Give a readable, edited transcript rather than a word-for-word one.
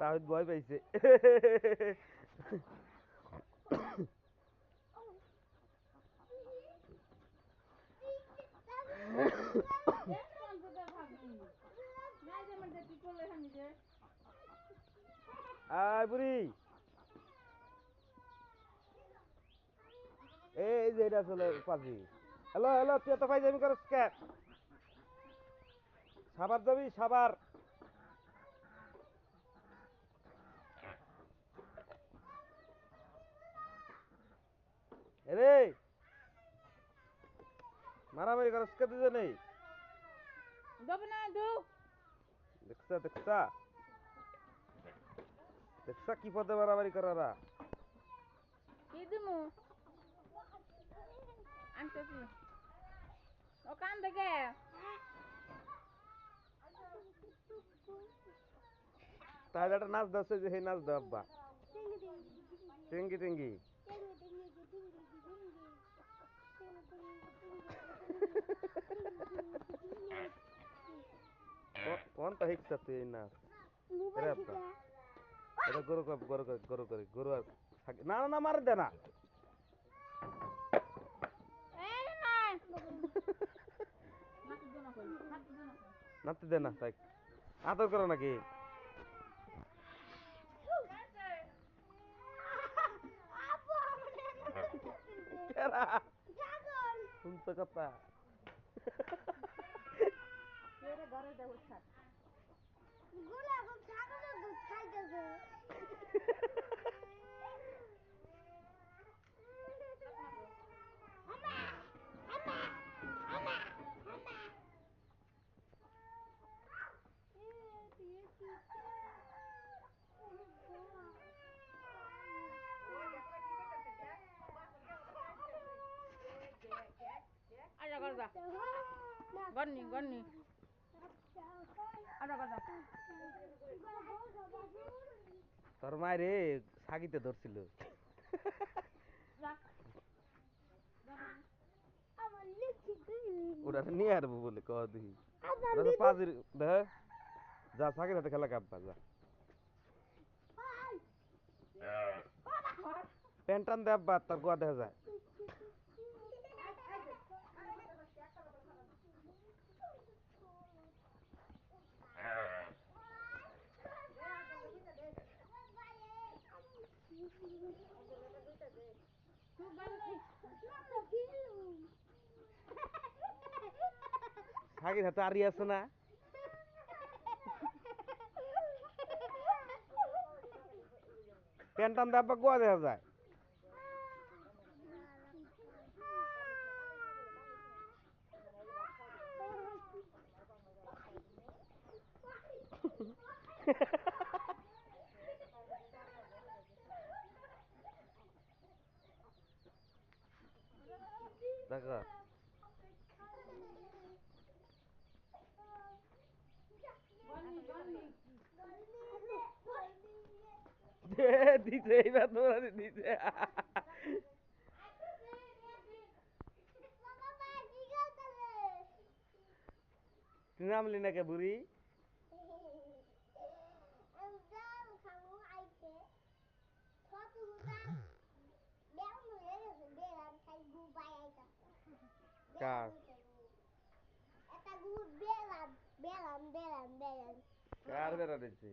তাহিদ ভয় পাইছে। আয় বুড়ি, এই যে এটা আসলে পাজি। হ্যালো হ্যালো, তুই এত ফাইজলামি করস কে? সাবার যাবি সাবার। রে মারামারি করস কে দুজনেই? দেখছা দেখছা দেখছা কি পদে মারামারি করারা? কি দিমু আনতেছি ও কান দেখে তাহলে একটা নাচ দাও, যে সেই নাচ দাও আব্বা। টেঙ্গি টেঙ্গি কোন তা হিকছা তুই এই নাচ? রে আব্বা, এটা গরু গরু গরু গরু গরু গরু আর না না না, মার দে না। নাচতে দে না, তাই আদর করো নাকি? শুনছো কথা? আজা করবা গন্নি গন্নি আজা করবা তোর মায়েরে সাগিতে ধরছিল। ওটা নিয়ে আসবো বলে কহ দেখি। পাজির দেখ, যা সাগির হাতে খেলা কাপবা যা। প্যান্ট টান দে আব্বা, তার গোয়া দেখা যায়। সাগির হাতে আরি আছে না? প্যান্ট টান দে আব্বা, গোয়া দেখা যায়। দেখো দিছে, এইবার তোমার দিছে। তুই নামলি না কে বুড়ি? কার কার বেড়া দিচ্ছে?